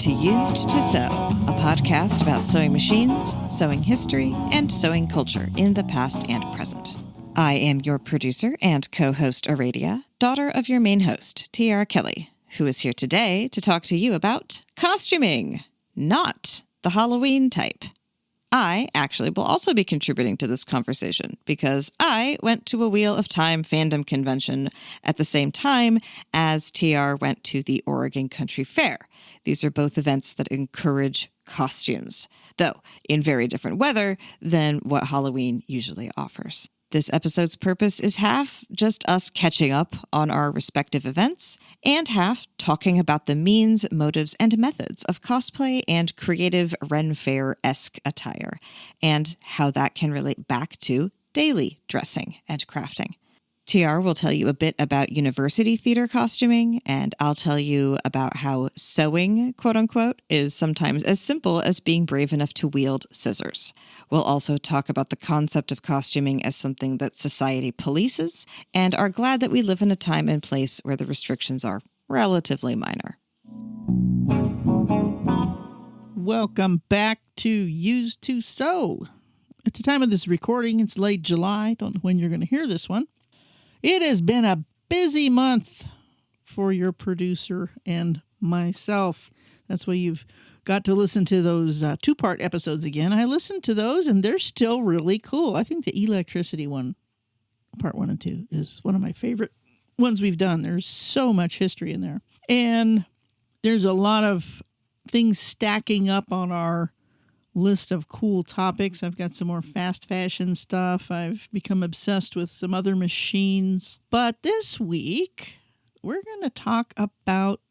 to Used to Sew, a podcast about sewing machines, sewing history, and sewing culture in the past and present. I am your producer and co-host Aradia, daughter of your main host, Tiara Kelly, who is here today to talk to you about costuming, not the Halloween type. I actually will also be contributing to this conversation because I went to a Wheel of Time fandom convention at the same time as TR went to the Oregon Country Fair. These are both events that encourage costumes, though in very different weather than what Halloween usually offers. This episode's purpose is half just us catching up on our respective events, and half talking about the means, motives, and methods of cosplay and creative Ren Fair-esque attire, and how that can relate back to daily dressing and crafting. TR will tell you a bit about university theater costuming, and I'll tell you about how sewing, quote-unquote, is sometimes as simple as being brave enough to wield scissors. We'll also talk about the concept of costuming as something that society polices, and are glad that we live in a time and place where the restrictions are relatively minor. Welcome back to Used to Sew. At the time of this recording, it's late July. Don't know when you're going to hear this one. It has been a busy month for your producer and myself. That's why you've got to listen to those two-part episodes again. I listened to those, and they're still really cool. I think the electricity one, part 1 and 2, is one of my favorite ones we've done. There's so much history in there. And there's a lot of things stacking up on our list of cool topics. I've got some more fast fashion stuff. I've become obsessed with some other machines. But this week, we're going to talk about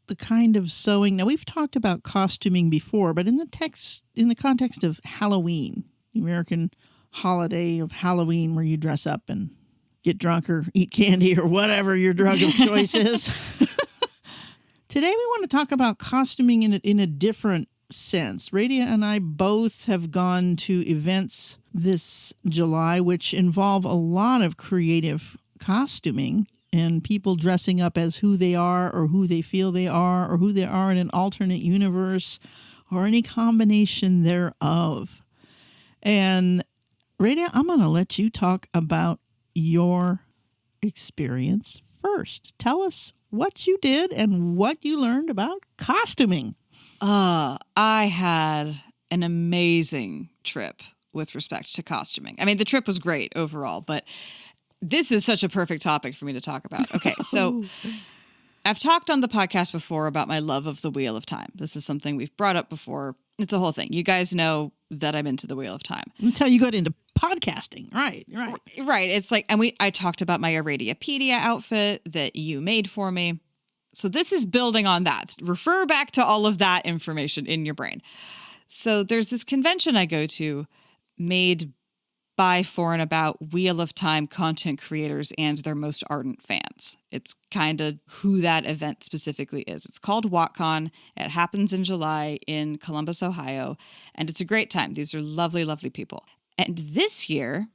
the kind of sewing. Now, we've talked about costuming before, but in the context of Halloween, the American holiday of Halloween, where you dress up and get drunk or eat candy or whatever your drug of choice is. Today, we want to talk about costuming in a different sense. Radia and I both have gone to events this July which involve a lot of creative costuming and people dressing up as who they are or who they feel they are or who they are in an alternate universe or any combination thereof. And Radia, I'm going to let you talk about your experience first. Tell us what you did and what you learned about costuming. I had an amazing trip with respect to costuming. I mean, the trip was great overall, but this is such a perfect topic for me to talk about. Okay, so I've talked on the podcast before about my love of the Wheel of Time. This is something we've brought up before. It's a whole thing. You guys know that I'm into the Wheel of Time. That's how you got into podcasting. Right. Right. It's like, and I talked about my Aradiapedia outfit that you made for me. So this is building on that. Refer back to all of that information in your brain. So there's this convention I go to made by, for, and about Wheel of Time content creators and their most ardent fans. It's kind of who that event specifically is. It's called WotCon. It happens in July in Columbus, Ohio, and it's a great time. These are lovely, lovely people. And this year,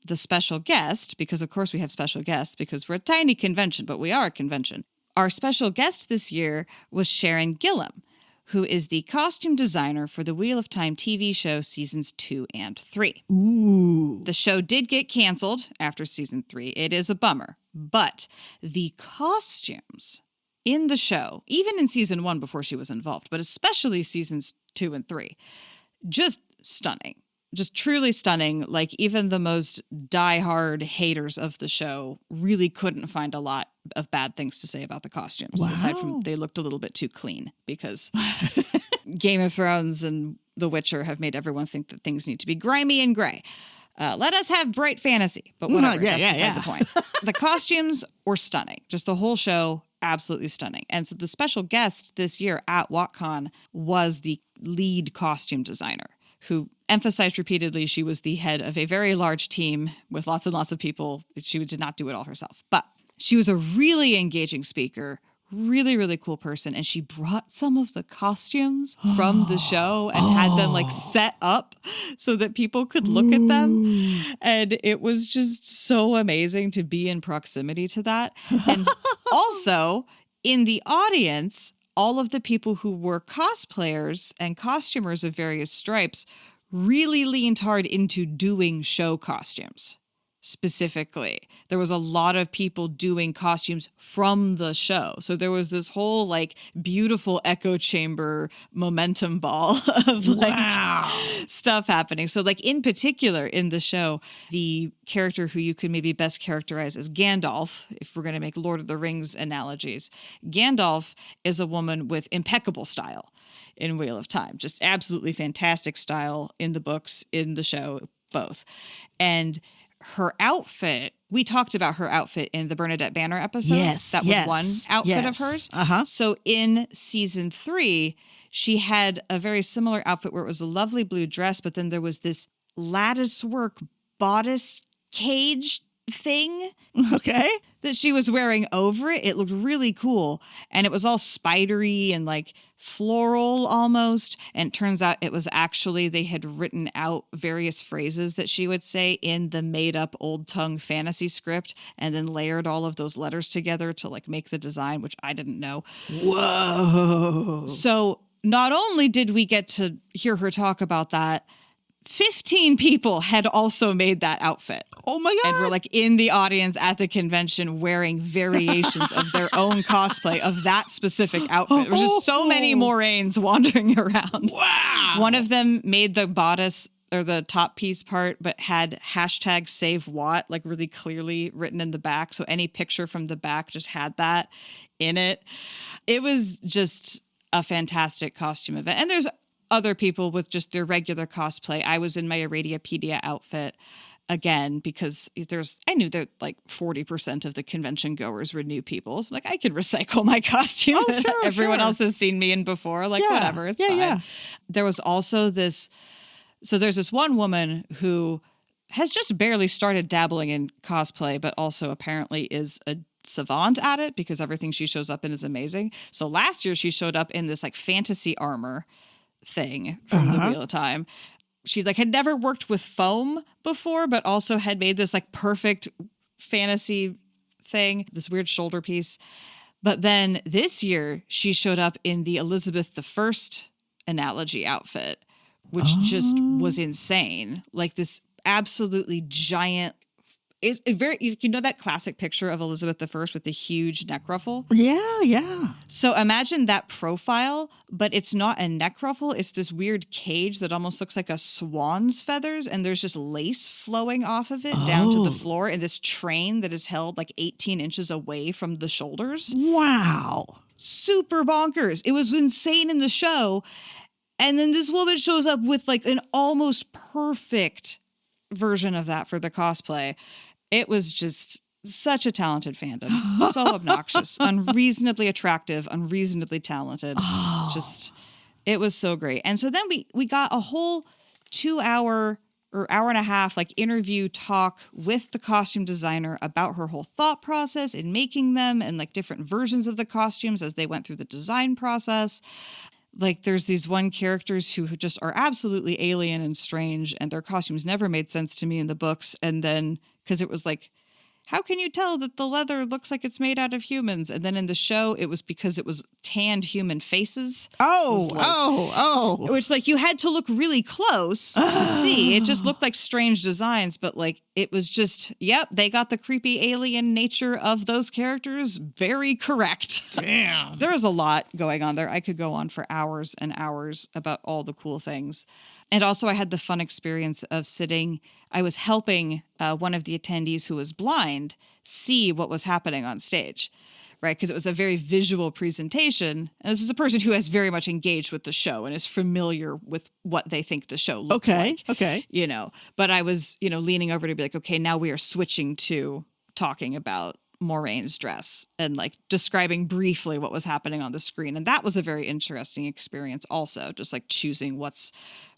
the special guest, because of course we have special guests because we're a tiny convention, but we are a convention. Our special guest this year was Sharon Gillum, who is the costume designer for the Wheel of Time TV show seasons 2 and 3. Ooh. The show did get canceled after season 3. It is a bummer. But the costumes in the show, even in season 1 before she was involved, but especially seasons 2 and 3, just stunning. Just truly stunning. Like, even the most diehard haters of the show really couldn't find a lot of bad things to say about the costumes. Wow. Aside from they looked a little bit too clean because Game of Thrones and The Witcher have made everyone think that things need to be grimy and gray. Let us have bright fantasy, but whatever. That's beside the point. The costumes were stunning. Just the whole show, absolutely stunning. And so the special guest this year at WotCon was the lead costume designer, who emphasized repeatedly she was the head of a very large team with lots and lots of people. She did not do it all herself. But she was a really engaging speaker, really, really cool person. And she brought some of the costumes from the show and had them like set up so that people could look at them. And it was just so amazing to be in proximity to that. And also in the audience all of the people who were cosplayers and costumers of various stripes really leaned hard into doing show costumes. Specifically, there was a lot of people doing costumes from the show. So there was this whole like beautiful echo chamber momentum ball of like stuff happening. So like in particular in the show, the character who you could maybe best characterize as Gandalf, if we're going to make Lord of the Rings analogies, Gandalf is a woman with impeccable style in Wheel of Time. Just absolutely fantastic style in the books, in the show, both. And her outfit, we talked about her outfit in the Bernadette Banner episodes. Yes, that was one outfit of hers. So in season 3, she had a very similar outfit where it was a lovely blue dress, but then there was this lattice work bodice cage thing. Okay. That she was wearing over it. It looked really cool. And it was all spidery and like floral almost. And it turns out it was actually, they had written out various phrases that she would say in the made up old tongue fantasy script and then layered all of those letters together to like make the design, which I didn't know. Whoa. So not only did we get to hear her talk about that, 15 people had also made that outfit. Oh my God. And were like in the audience at the convention wearing variations of their own cosplay of that specific outfit. There was just so many Moraines wandering around. Wow. One of them made the bodice or the top piece part, but had hashtag save Watt, like really clearly written in the back. So any picture from the back just had that in it. It was just a fantastic costume event. And there's other people with just their regular cosplay. I was in my Aradia outfit again because I knew that like 40% of the convention goers were new people. So like I could recycle my costume. Oh, sure, Everyone else has seen me in before. Like whatever, it's fine. Yeah. There was also there's this one woman who has just barely started dabbling in cosplay, but also apparently is a savant at it because everything she shows up in is amazing. So last year she showed up in this like fantasy armor thing from the Wheel of Time. She like had never worked with foam before, but also had made this like perfect fantasy thing, this weird shoulder piece. But then this year she showed up in the Elizabeth I analogy outfit, which just was insane. Like this absolutely giant. It's very, you know, that classic picture of Elizabeth I with the huge neck ruffle? Yeah, yeah. So imagine that profile, but it's not a neck ruffle. It's this weird cage that almost looks like a swan's feathers. And there's just lace flowing off of it down to the floor. And this train that is held like 18 inches away from the shoulders. Wow. Super bonkers. It was insane in the show. And then this woman shows up with like an almost perfect version of that for the cosplay. It was just such a talented fandom. So obnoxious, unreasonably attractive, unreasonably talented. Just, it was so great. And so then we got a whole 2-hour or hour and a half like interview talk with the costume designer about her whole thought process in making them and like different versions of the costumes as they went through the design process. Like there's these one characters who just are absolutely alien and strange and their costumes never made sense to me in the books. And then, because it was like, how can you tell that the leather looks like it's made out of humans? And then in the show, it was because it was tanned human faces. Which like you had to look really close to see. It just looked like strange designs, but like it was just, yep, they got the creepy alien nature of those characters very correct. Damn. There was a lot going on there. I could go on for hours and hours about all the cool things. And also I had the fun experience of I was helping one of the attendees who was blind see what was happening on stage, right? Because it was a very visual presentation. And this is a person who has very much engaged with the show and is familiar with what they think the show looks like. Okay. You know, but I was, leaning over to be like, okay, now we are switching to talking about Moraine's dress and like describing briefly what was happening on the screen. And that was a very interesting experience also, just like choosing what's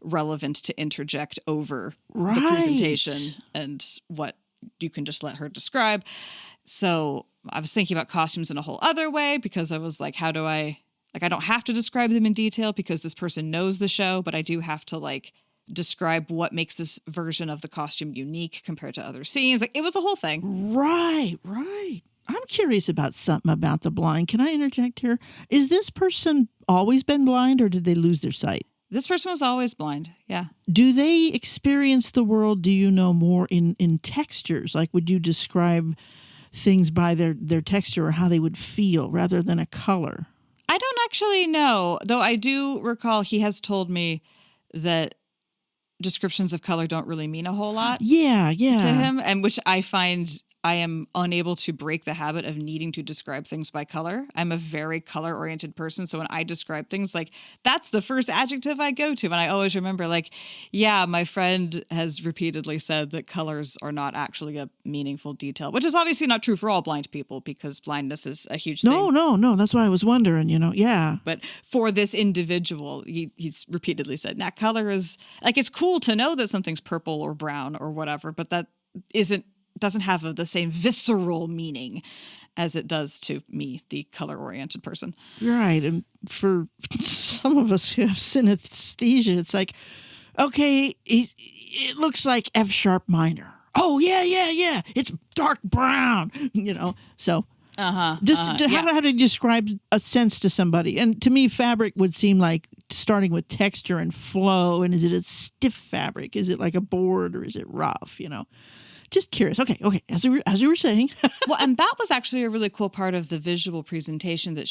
relevant to interject over the presentation and what you can just let her describe. So I was thinking about costumes in a whole other way because I was like, how do I don't have to describe them in detail because this person knows the show, but I do have to like describe what makes this version of the costume unique compared to other scenes. Like it was a whole thing. Right. I'm curious about something about the blind. Can I interject here? Is this person always been blind, or did they lose their sight? This person was always blind. Yeah. Do they experience the world, do you know, more in textures? Like, would you describe things by their texture or how they would feel rather than a color? I don't actually know, though I do recall he has told me that descriptions of color don't really mean a whole lot to him, and which I find I am unable to break the habit of needing to describe things by color. I'm a very color-oriented person, so when I describe things, like, that's the first adjective I go to, and I always remember, like, yeah, my friend has repeatedly said that colors are not actually a meaningful detail, which is obviously not true for all blind people, because blindness is a huge thing. No, that's why I was wondering, yeah. But for this individual, he's repeatedly said, nah, color is, like, it's cool to know that something's purple or brown or whatever, but that doesn't have the same visceral meaning as it does to me, the color-oriented person. Right. And for some of us who have synesthesia, it's like, okay, it looks like F sharp minor. Oh, yeah. It's dark brown, So how to describe a sense to somebody. And to me, fabric would seem like starting with texture and flow. And is it a stiff fabric? Is it like a board, or is it rough, Just curious. Okay. As you were saying. Well, and that was actually a really cool part of the visual presentation that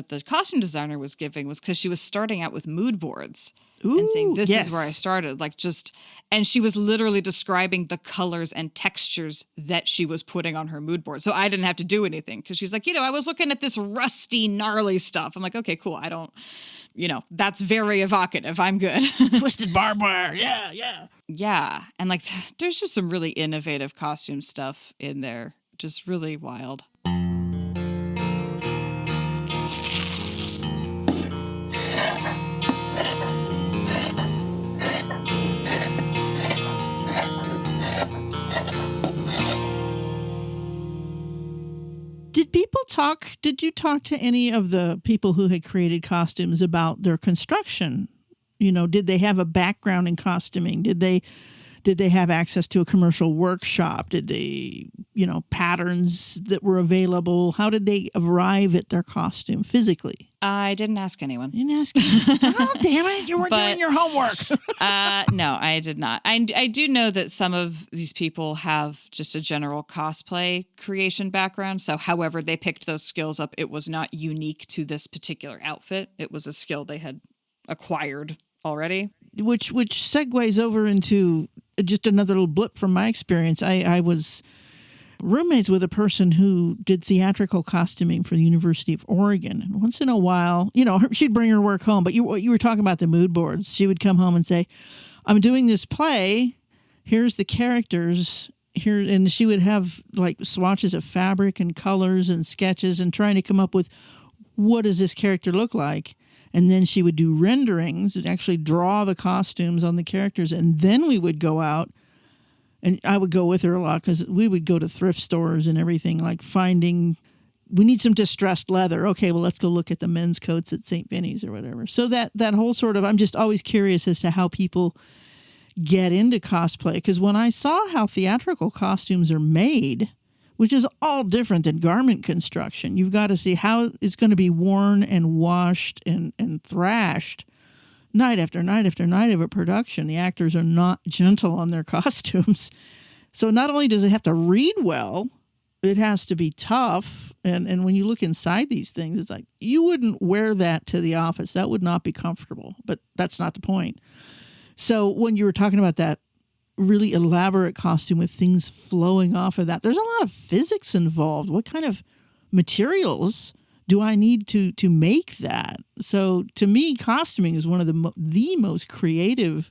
the costume designer was giving, was because she was starting out with mood boards. And saying, this is where I started. And she was literally describing the colors and textures that she was putting on her mood board. So I didn't have to do anything, because she's like, I was looking at this rusty, gnarly stuff. I'm like, okay, cool. I don't, that's very evocative. I'm good. Twisted barbed wire. Yeah. Yeah. And there's just some really innovative costume stuff in there. Just really wild. Did you talk to any of the people who had created costumes about their construction? Did they have a background in costuming? Did they have access to a commercial workshop? Did they, patterns that were available? How did they arrive at their costume physically? I didn't ask anyone. You didn't ask anyone? Oh, damn it. You weren't doing your homework. No, I did not. I do know that some of these people have just a general cosplay creation background. So however they picked those skills up, it was not unique to this particular outfit. It was a skill they had acquired already. Which segues over into just another little blip from my experience. I was roommates with a person who did theatrical costuming for the University of Oregon. And once in a while, she'd bring her work home. But you were talking about the mood boards. She would come home and say, I'm doing this play. Here's the characters. Here, and she would have swatches of fabric and colors and sketches and trying to come up with, what does this character look like? And then she would do renderings and actually draw the costumes on the characters. And then we would go out, and I would go with her a lot, because we would go to thrift stores and everything, we need some distressed leather. Okay, well, let's go look at the men's coats at St. Vinny's or whatever. So that whole sort of, I'm just always curious as to how people get into cosplay. Because when I saw how theatrical costumes are made, which is all different than garment construction, you've got to see how it's going to be worn and washed and thrashed night after night after night of a production. The actors are not gentle on their costumes. So not only does it have to read well, it has to be tough. And when you look inside these things, it's like, you wouldn't wear that to the office. That would not be comfortable. But that's not the point. So when you were talking about that really elaborate costume with things flowing off of that, there's a lot of physics involved. What kind of materials do I need to make that? So to me, costuming is one of the most creative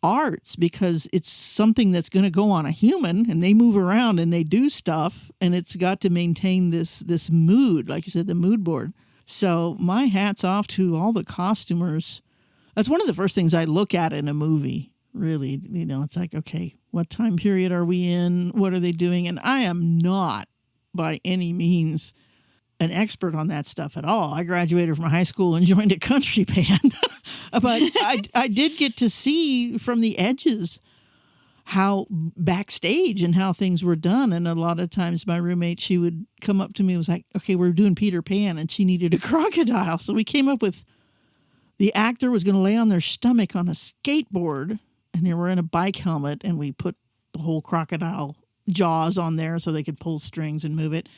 arts, because it's something that's going to go on a human, and they move around and they do stuff, and it's got to maintain this mood, like you said, the mood board. So my hat's off to all the costumers. That's one of the first things I look at in a movie. Really, it's like, okay, what time period are we in? What are they doing? And I am not by any means an expert on that stuff at all. I graduated from high school and joined a country band. But I did get to see from the edges how backstage and how things were done. And a lot of times my roommate, she would come up to me and was like, okay, we're doing Peter Pan, and she needed a crocodile. So we came up with the actor was going to lay on their stomach on a skateboard, and they were in a bike helmet, and we put the whole crocodile jaws on there so they could pull strings and move it.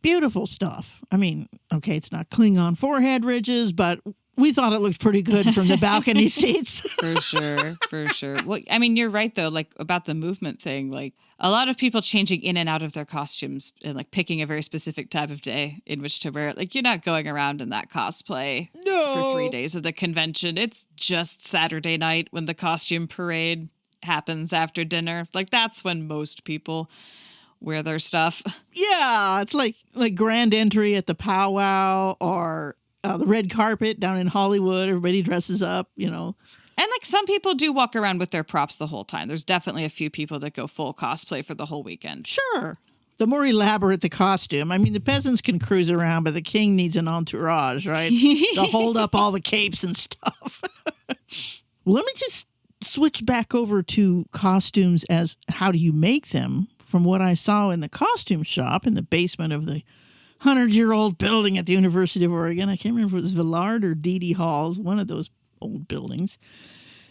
Beautiful stuff. I mean, okay, it's not Klingon forehead ridges, but we thought it looked pretty good from the balcony seats. For sure. Well, I mean, you're right, though, like about the movement thing. Like a lot of people changing in and out of their costumes and like picking a very specific type of day in which to wear it. Like you're not going around in that cosplay for 3 days of the convention. It's just Saturday night when the costume parade happens after dinner. Like that's when most people wear their stuff. Yeah, it's like grand entry at the powwow or the red carpet down in Hollywood. Everybody dresses up, you know. And like some people do walk around with their props the whole time. There's definitely a few people that go full cosplay for the whole weekend. Sure. The more elaborate the costume. I mean, the peasants can cruise around, but the king needs an entourage, right? To hold up all the capes and stuff. Let me just switch back over to costumes as how do you make them? From what I saw in the costume shop in the basement of the 100-year-old building at the University of Oregon. I can't remember if it was Villard or Deedy Halls, one of those old buildings.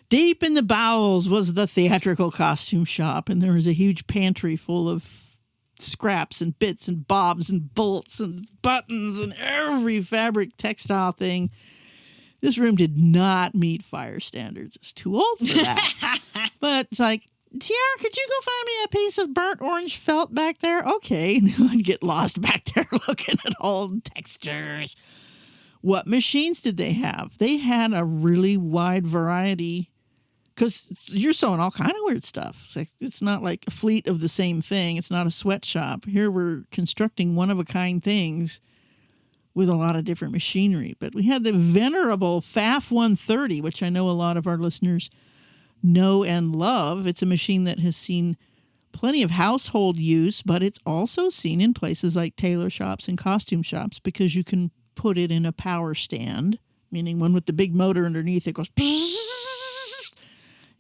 Deep in the bowels was the theatrical costume shop, and there was a huge pantry full of scraps and bits and bobs and bolts and buttons and every fabric textile thing. This room did not meet fire standards. It was too old for that. But it's like, Tiara, could you go find me a piece of burnt orange felt back there? Okay. And I'd get lost back there looking at all the textures. What machines did they have? They had a really wide variety because you're sewing all kind of weird stuff. It's not like a fleet of the same thing. It's not a sweatshop. Here we're constructing one-of-a-kind things with a lot of different machinery. But we had the venerable FAF 130, which I know a lot of our listeners know and love. It's a machine that has seen plenty of household use, but it's also seen in places like tailor shops and costume shops because you can put it in a power stand, meaning one with the big motor underneath. It goes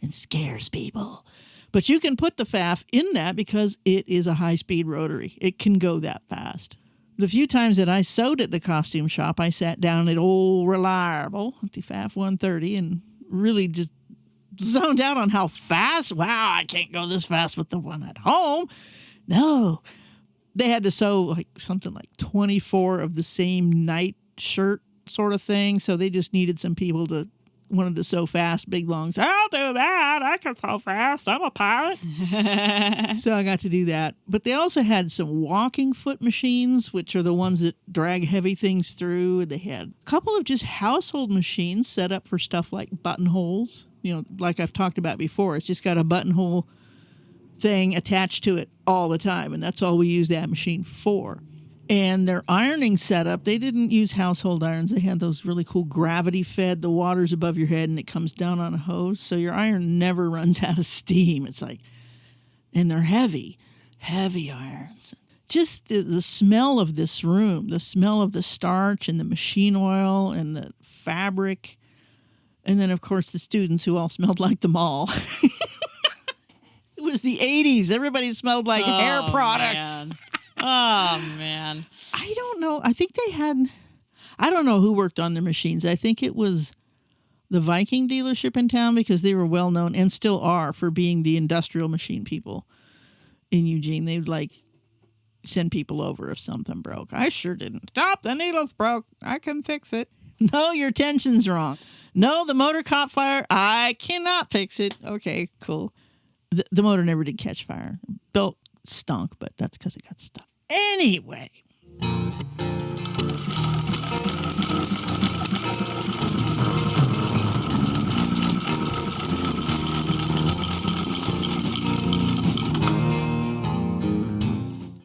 and scares people. But you can put the FAF in that because it is a high-speed rotary. It can go that fast. The few times that I sewed at the costume shop, I sat down at old Reliable, at the FAF 130, and really just zoned out on how fast. Wow, I can't go this fast with the one at home. No. They had to sew like something like 24 of the same night shirt sort of thing. So they just needed some people to wanted to sew fast, big longs. I'll do that. I can sew fast. I'm a pilot. So I got to do that. But they also had some walking foot machines, which are the ones that drag heavy things through. They had a couple of just household machines set up for stuff like buttonholes. You know, like I've talked about before, it's just got a buttonhole thing attached to it all the time. And that's all we use that machine for. And their ironing setup, they didn't use household irons. They had those really cool gravity fed, the water's above your head and it comes down on a hose. So your iron never runs out of steam. It's like, and they're heavy irons. Just the smell of this room, the smell of the starch and the machine oil and the fabric. And then, of course, the students who all smelled like the mall. It was the 80s. Everybody smelled like hair products. Man. Oh, man. I don't know. I think they had, I don't know who worked on the machines. I think it was the Viking dealership in town because they were well known and still are for being the industrial machine people in Eugene. They'd like send people over if something broke. I sure didn't. Stop, the needle's broke. I can fix it. No, your tension's wrong. No, the motor caught fire. I cannot fix it. Okay, cool. The motor never did catch fire. Belt stunk, but that's because it got stuck. Anyway.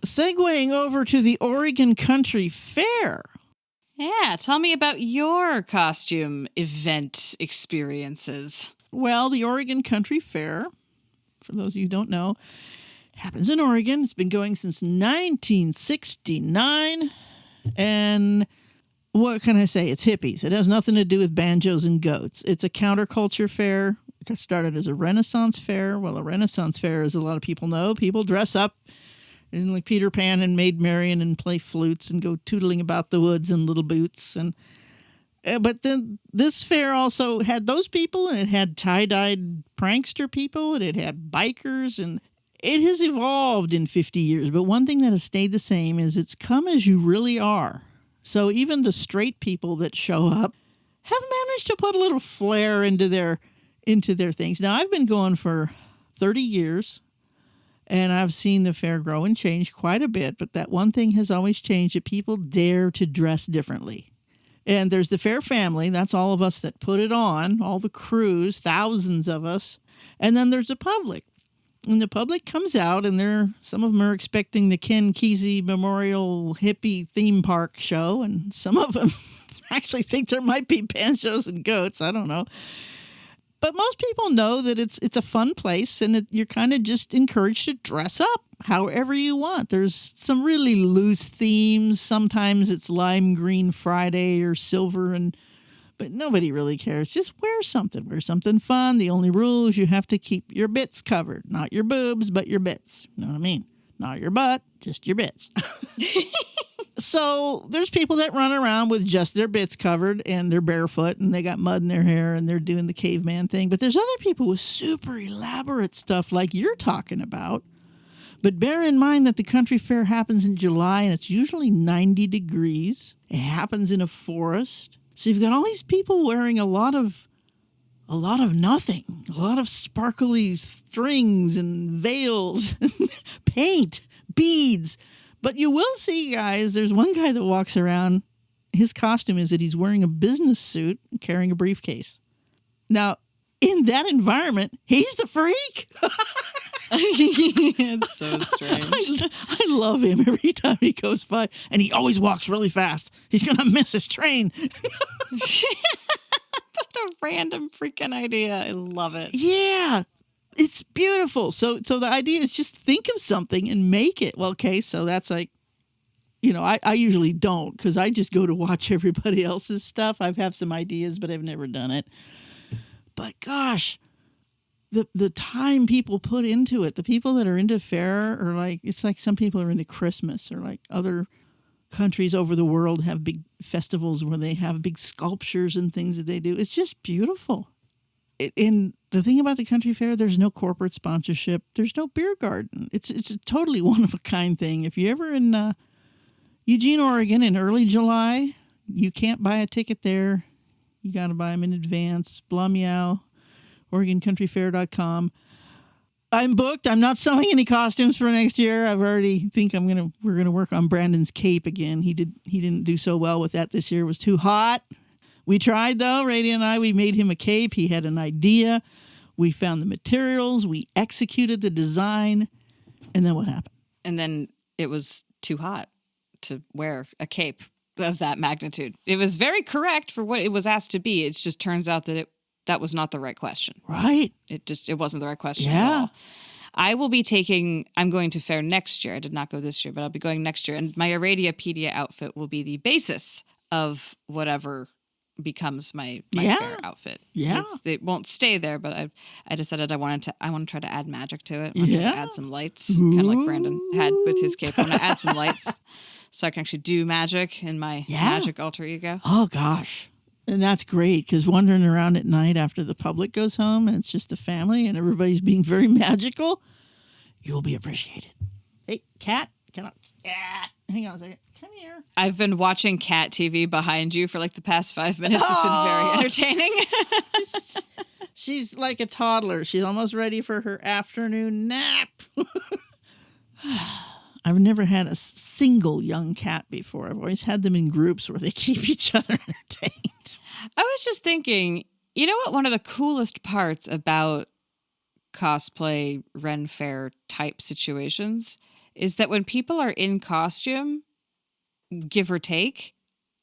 Segueing over to the Oregon Country Fair. Yeah, tell me about your costume event experiences. Well, the Oregon Country Fair, for those of you who don't know, happens in Oregon. It's been going since 1969. And what can I say? It's hippies. It has nothing to do with banjos and goats. It's a counterculture fair. It got started as a Renaissance fair. Well, a Renaissance fair, as a lot of people know, people dress up in like Peter Pan and Maid Marian and play flutes and go tootling about the woods in little boots. And but then this fair also had those people, and it had tie-dyed prankster people, and it had bikers, and it has evolved in 50 years. But one thing that has stayed the same is it's come as you really are. So even the straight people that show up have managed to put a little flair into their things. Now, I've been going for 30 years, and I've seen the fair grow and change quite a bit. But that one thing has always changed, that people dare to dress differently. And there's the fair family. That's all of us that put it on, all the crews, thousands of us. And then there's the public. And the public comes out, and some of them are expecting the Ken Kesey Memorial Hippie Theme Park show, and some of them actually think there might be banjos and goats. I don't know. But most people know that it's a fun place, and you're kind of just encouraged to dress up however you want. There's some really loose themes. Sometimes it's lime green Friday or silver, but nobody really cares. Just wear something. Wear something fun. The only rule is you have to keep your bits covered. Not your boobs, but your bits. You know what I mean? Not your butt, just your bits. So there's people that run around with just their bits covered, and they're barefoot, and they got mud in their hair, and they're doing the caveman thing. But there's other people with super elaborate stuff like you're talking about. But bear in mind that the country fair happens in July, and it's usually 90 degrees. It happens in a forest. So you've got all these people wearing a lot of nothing, a lot of sparkly strings and veils, paint, beads. But you will see, guys, there's one guy that walks around. His costume is that he's wearing a business suit and carrying a briefcase. Now, in that environment, he's the freak. It's so strange. I love him every time he goes by, and he always walks really fast. He's going to miss his train. That's a random freaking idea. I love it. Yeah. It's beautiful. So the idea is just think of something and make it. Well, okay, so that's like, I usually don't, because I just go to watch everybody else's stuff. I have some ideas, but I've never done it. But gosh, the time people put into it, the people that are into fair are like, it's like some people are into Christmas, or like other countries over the world have big festivals where they have big sculptures and things that they do. It's just beautiful. And the thing about the country fair, there's no corporate sponsorship. There's no beer garden. It's a totally one-of-a-kind thing. If you're ever in Eugene, Oregon in early July, you can't buy a ticket there. You got to buy them in advance. Blah meow, OregonCountryFair.com. I'm booked. I'm not selling any costumes for next year. I've already think we're gonna work on Brandon's cape again. He didn't do so well with that this year. It was too hot. We tried, though, Aradia and I. We made him a cape. He had an idea. We found the materials. We executed the design. And then what happened? And then it was too hot to wear a cape of that magnitude. It was very correct for what it was asked to be. It just turns out that that was not the right question. Right. It wasn't the right question at all. I'm going to fair next year. I did not go this year, but I'll be going next year. And my Aradiapedia outfit will be the basis of whatever becomes my fair outfit. Yeah. It won't stay there, but I decided I want to try to add magic to it. I want to add some lights, kind of like Brandon had with his cape. I want to add some lights so I can actually do magic in my magic alter ego. Oh, gosh. And that's great, because wandering around at night after the public goes home and it's just the family and everybody's being very magical, you'll be appreciated. Hey, cat, hang on a second. Come here. I've been watching cat TV behind you for like the past 5 minutes. It's been very entertaining. She's like a toddler. She's almost ready for her afternoon nap. I've never had a single young cat before. I've always had them in groups where they keep each other entertained. I was just thinking, you know what? One of the coolest parts about cosplay, Ren Fair type situations is that when people are in costume, give or take,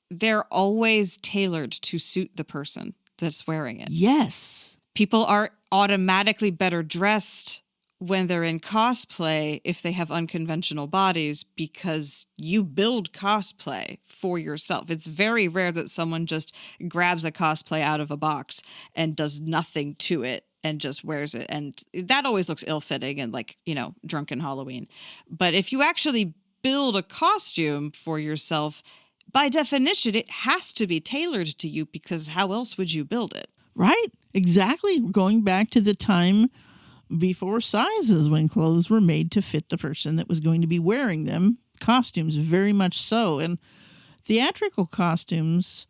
they're always tailored to suit the person that's wearing it. Yes. People are automatically better dressed when they're in cosplay if they have unconventional bodies, because you build cosplay for yourself. It's very rare that someone just grabs a cosplay out of a box and does nothing to it and just wears it. And that always looks ill-fitting and like, drunken Halloween. But if you actually build a costume for yourself, by definition, it has to be tailored to you, because how else would you build it? Right. Exactly. Going back to the time before sizes, when clothes were made to fit the person that was going to be wearing them. Costumes, very much so. And theatrical costumes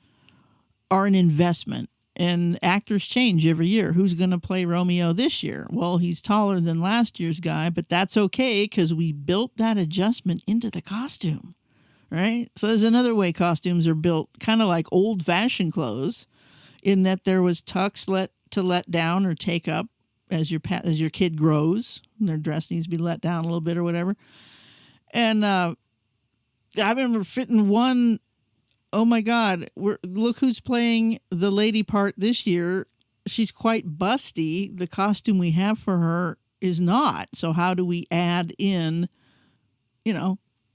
are an investment. And actors change every year. Who's going to play Romeo this year? Well, he's taller than last year's guy, but that's okay because we built that adjustment into the costume, right? So there's another way costumes are built, kind of like old-fashioned clothes, in that there was tucks to let down or take up as your kid grows. And their dress needs to be let down a little bit or whatever. And I remember fitting one. Oh my God, look who's playing the lady part this year. She's quite busty. The costume we have for her is not. So how do we add in,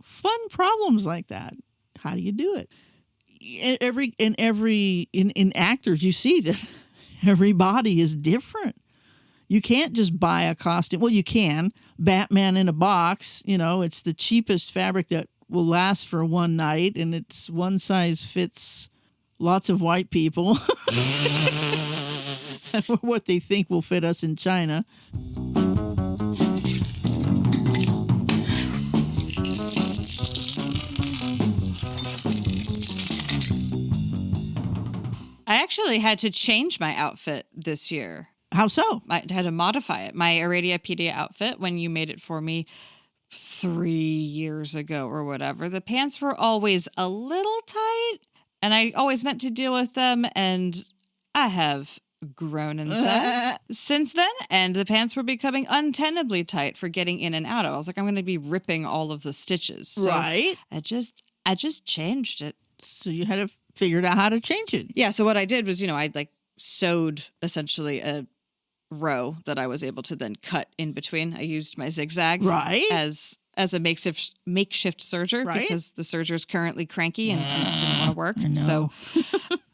fun problems like that? How do you do it? In actors, you see that every body is different. You can't just buy a costume. Well, you can. Batman in a box, it's the cheapest fabric that will last for one night, and it's one size fits lots of white people. What they think will fit us in China. I actually had to change my outfit this year. How so? I had to modify it. My Aradia PD outfit, when you made it for me 3 years ago or whatever, the pants were always a little tight, and I always meant to deal with them, and I have grown in size since then, and the pants were becoming untenably tight for getting in and out of. I was like, I'm going to be ripping all of the stitches. So right. I just changed it. So you had to figure out how to change it. Yeah, so what I did was, I'd like sewed essentially a row that I was able to then cut in between. I used my zigzag as a makeshift serger, right? Because the serger is currently cranky and didn't want to work. So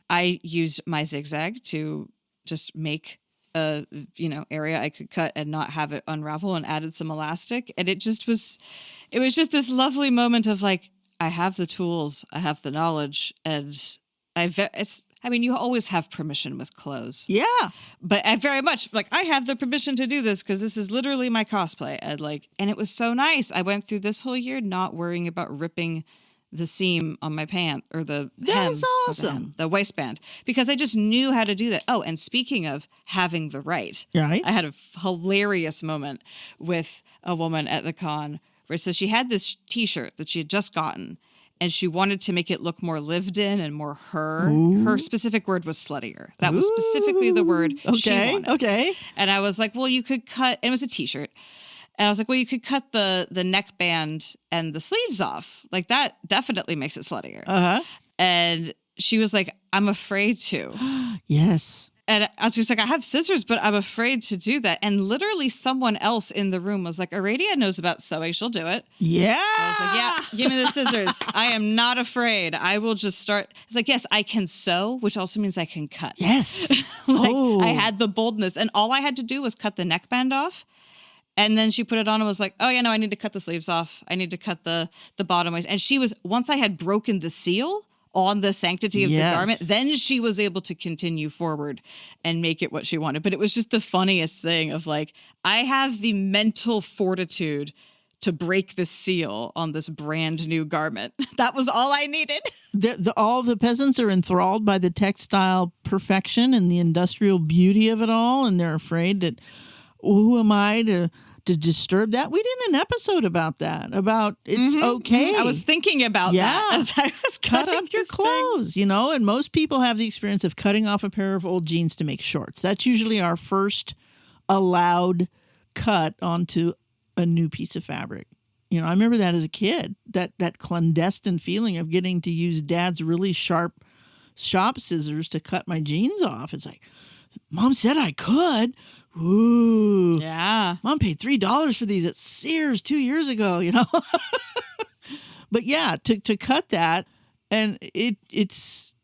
I used my zigzag to just make a area I could cut and not have it unravel, and added some elastic, and it was just this lovely moment of like, I have the tools, I have the knowledge, and you always have permission with clothes. Yeah. But I very much, I have the permission to do this because this is literally my cosplay. And it was so nice. I went through this whole year not worrying about ripping the seam on my pant or the hem. That's awesome. The waistband, because I just knew how to do that. Oh, and speaking of having the right, I had a hilarious moment with a woman at the con where she had this t-shirt that she had just gotten, and she wanted to make it look more lived in and more her. Ooh. Her specific word was sluttier. That was specifically the word she wanted. Okay. And I was like, well, you could cut, and it was a t-shirt. And I was like, well, you could cut the neckband and the sleeves off. Like, that definitely makes it sluttier. Uh-huh. And she was like, I'm afraid to. Yes. And I was just like, I have scissors, but I'm afraid to do that. And literally someone else in the room was like, Aradia knows about sewing. She'll do it. Yeah. I was like, yeah, give me the scissors. I am not afraid. I will just start. It's like, yes, I can sew, which also means I can cut. Yes. I had the boldness. And all I had to do was cut the neckband off. And then she put it on and was like, oh, yeah, no, I need to cut the sleeves off. I need to cut the bottom waist. And once I had broken the seal on the sanctity of the garment, then she was able to continue forward and make it what she wanted. But it was just the funniest thing of like, I have the mental fortitude to break the seal on this brand new garment. That was all I needed. All the peasants are enthralled by the textile perfection and the industrial beauty of it all. And they're afraid that, who am I to disturb that? We did an episode about that, about it's okay. I was thinking about that as I was cut up your clothes, and most people have the experience of cutting off a pair of old jeans to make shorts. That's usually our first allowed cut onto a new piece of fabric. I remember that as a kid, that clandestine feeling of getting to use Dad's really sharp shop scissors to cut my jeans off. It's like, Mom said I could. Ooh. Yeah. Mom paid $3 for these at Sears 2 years ago, But yeah, to cut that, and it's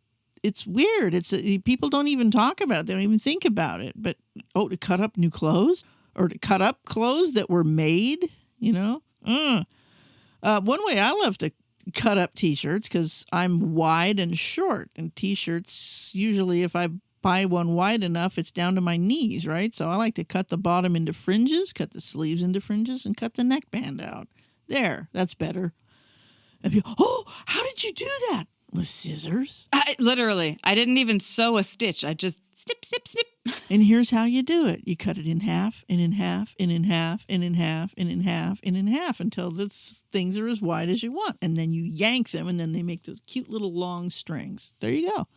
it's weird. People don't even talk about it. They don't even think about it. But to cut up new clothes or to cut up clothes that were made, One way I love to cut up T-shirts, because I'm wide and short, and T-shirts usually, if I buy one wide enough, it's down to my knees, right? So I like to cut the bottom into fringes, cut the sleeves into fringes, and cut the neckband out. There, that's better. And people, oh, how did you do that? With scissors. I didn't even sew a stitch. I just snip, snip, snip. And here's how you do it. You cut it in half, and in half, and in half, and in half, and in half, and in half until the things are as wide as you want. And then you yank them, and then they make those cute little long strings. There you go.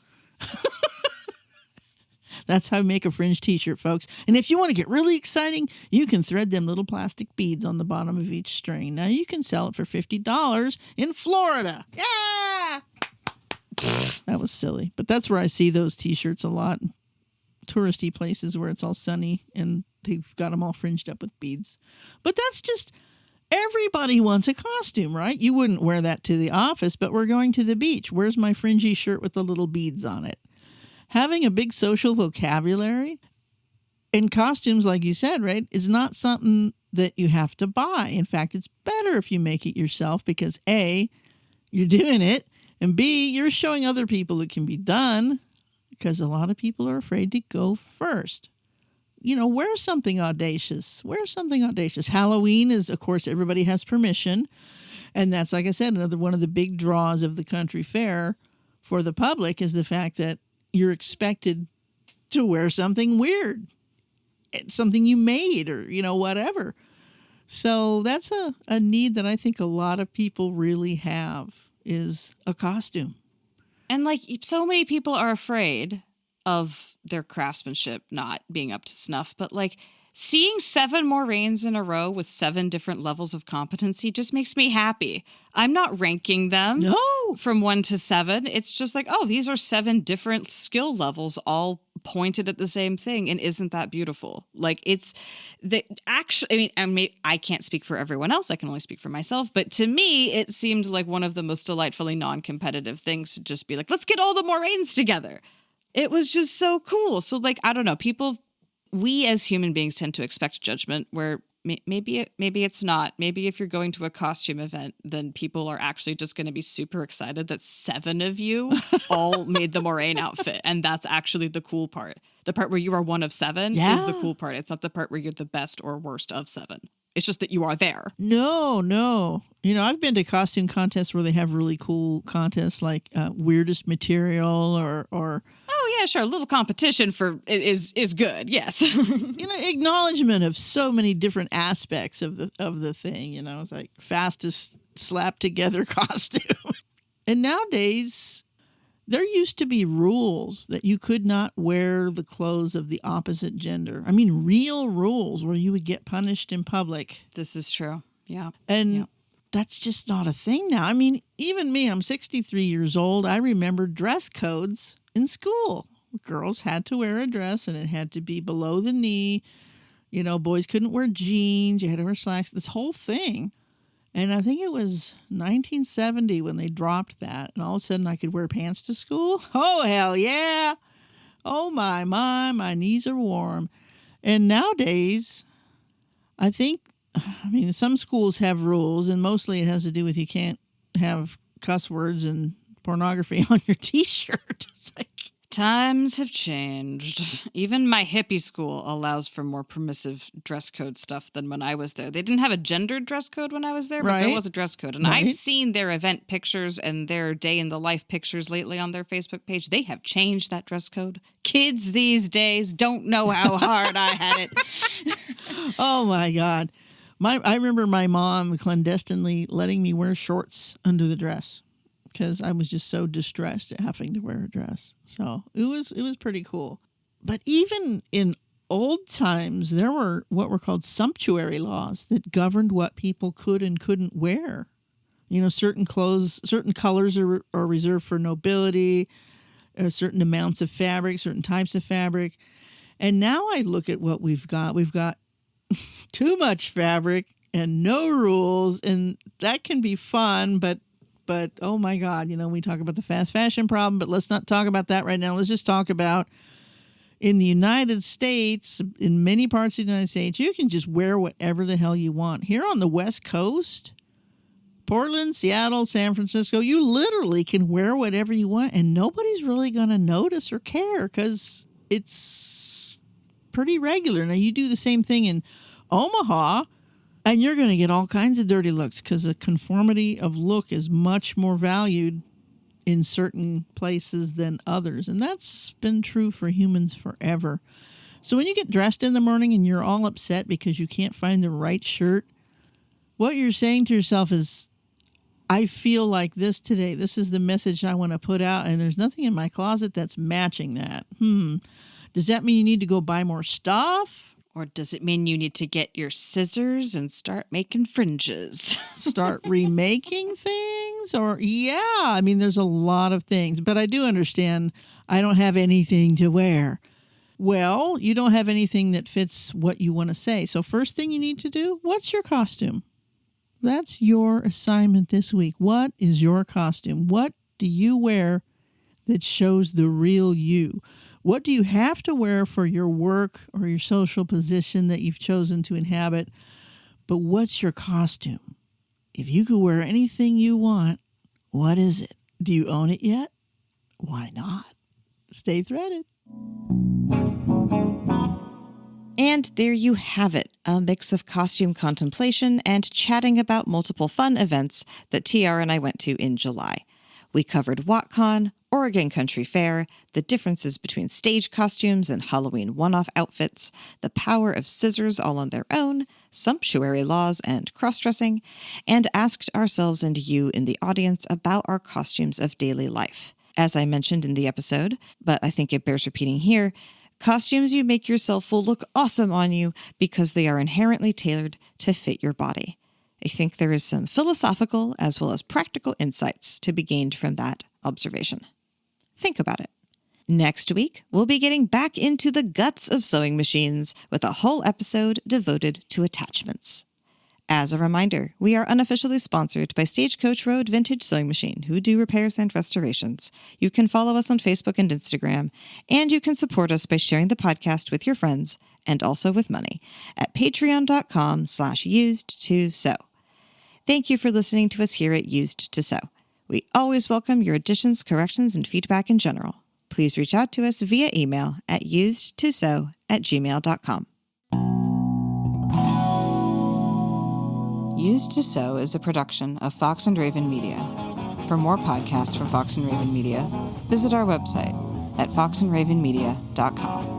That's how you make a fringe T-shirt, folks. And if you want to get really exciting, you can thread them little plastic beads on the bottom of each string. Now, you can sell it for $50 in Florida. Yeah! That was silly. But that's where I see those T-shirts a lot. Touristy places where it's all sunny and they've got them all fringed up with beads. But that's just, everybody wants a costume, right? You wouldn't wear that to the office, but we're going to the beach. Where's my fringy shirt with the little beads on it? Having a big social vocabulary and costumes, like you said, right, is not something that you have to buy. In fact, it's better if you make it yourself because A, you're doing it, and B, you're showing other people it can be done, because a lot of people are afraid to go first. Wear something audacious. Wear something audacious. Halloween is, of course, everybody has permission. And that's, like I said, another one of the big draws of the country fair for the public is the fact that you're expected to wear something weird, something you made or, whatever. So that's a need that I think a lot of people really have is a costume. And so many people are afraid of their craftsmanship not being up to snuff, but seeing 7 Moraines in a row with 7 different levels of competency just makes me happy. I'm not ranking them from 1 to 7. It's just these are 7 different skill levels all pointed at the same thing. And isn't that beautiful? It's the actually, I can't speak for everyone else. I can only speak for myself. But to me, it seemed like one of the most delightfully non-competitive things to just be let's get all the Moraines together. It was just so cool. So I don't know, we as human beings tend to expect judgment where maybe it's not. Maybe if you're going to a costume event, then people are actually just going to be super excited that 7 of you all made the Moraine outfit. And that's actually the cool part. The part where you are one of 7 is the cool part. It's not the part where you're the best or worst of 7. It's just that you are there. No. I've been to costume contests where they have really cool contests like weirdest material or oh yeah, sure. A little competition is good. Yes. Acknowledgement of so many different aspects of the thing. It's like fastest slapped together costume. And nowadays, there used to be rules that you could not wear the clothes of the opposite gender. Real rules where you would get punished in public. This is true. Yeah. And that's just not a thing now. Even me, I'm 63 years old. I remember dress codes in school. Girls had to wear a dress and it had to be below the knee. Boys couldn't wear jeans. You had to wear slacks. This whole thing. And I think it was 1970 when they dropped that. And all of a sudden I could wear pants to school. Oh, hell yeah. Oh, my knees are warm. And nowadays, I think, some schools have rules, and mostly it has to do with you can't have cuss words and pornography on your T-shirt. It's times have changed. Even my hippie school allows for more permissive dress code stuff than when I was there. They didn't have a gendered dress code when I was there, but there was a dress code. And I've seen their event pictures and their day in the life pictures lately on their Facebook page. They have changed that dress code. Kids these days don't know how hard I had it. Oh, my God. I remember my mom clandestinely letting me wear shorts under the dress because I was just so distressed at having to wear a dress. So it was pretty cool. But even in old times, there were what were called sumptuary laws that governed what people could and couldn't wear. Certain clothes, certain colors are reserved for nobility, certain amounts of fabric, certain types of fabric. And now I look at what we've got. We've got too much fabric and no rules, and that can be fun, but But, oh my God, we talk about the fast fashion problem, but let's not talk about that right now. Let's just talk about in the United States, in many parts of the United States, you can just wear whatever the hell you want. Here on the West Coast, Portland, Seattle, San Francisco, you literally can wear whatever you want and nobody's really going to notice or care because it's pretty regular. Now, you do the same thing in Omaha and you're going to get all kinds of dirty looks because the conformity of look is much more valued in certain places than others. And that's been true for humans forever. So when you get dressed in the morning and you're all upset because you can't find the right shirt, what you're saying to yourself is, I feel like this today. This is the message I want to put out, and there's nothing in my closet that's matching that. Does that mean you need to go buy more stuff? Or does it mean you need to get your scissors and start making fringes? Start remaking things? Or, there's a lot of things. But I do understand I don't have anything to wear. Well, you don't have anything that fits what you want to say. So first thing you need to do, what's your costume? That's your assignment this week. What is your costume? What do you wear that shows the real you? What do you have to wear for your work or your social position that you've chosen to inhabit? But what's your costume? If you could wear anything you want, what is it? Do you own it yet? Why not? Stay threaded. And there you have it, a mix of costume contemplation and chatting about multiple fun events that TR and I went to in July. We covered WatCon, Oregon Country Fair, the differences between stage costumes and Halloween one-off outfits, the power of scissors all on their own, sumptuary laws and cross-dressing, and asked ourselves and you in the audience about our costumes of daily life. As I mentioned in the episode, but I think it bears repeating here, costumes you make yourself will look awesome on you because they are inherently tailored to fit your body. I think there is some philosophical as well as practical insights to be gained from that observation. Think about it. Next week, we'll be getting back into the guts of sewing machines with a whole episode devoted to attachments. As a reminder, we are unofficially sponsored by Stagecoach Road Vintage Sewing Machine, who do repairs and restorations. You can follow us on Facebook and Instagram, and you can support us by sharing the podcast with your friends and also with money at patreon.com/used2sew. Thank you for listening to us here at Used to Sew. We always welcome your additions, corrections, and feedback in general. Please reach out to us via email at usedtosew@gmail.com. Used to Sew is a production of Fox and Raven Media. For more podcasts from Fox and Raven Media, visit our website at foxandravenmedia.com.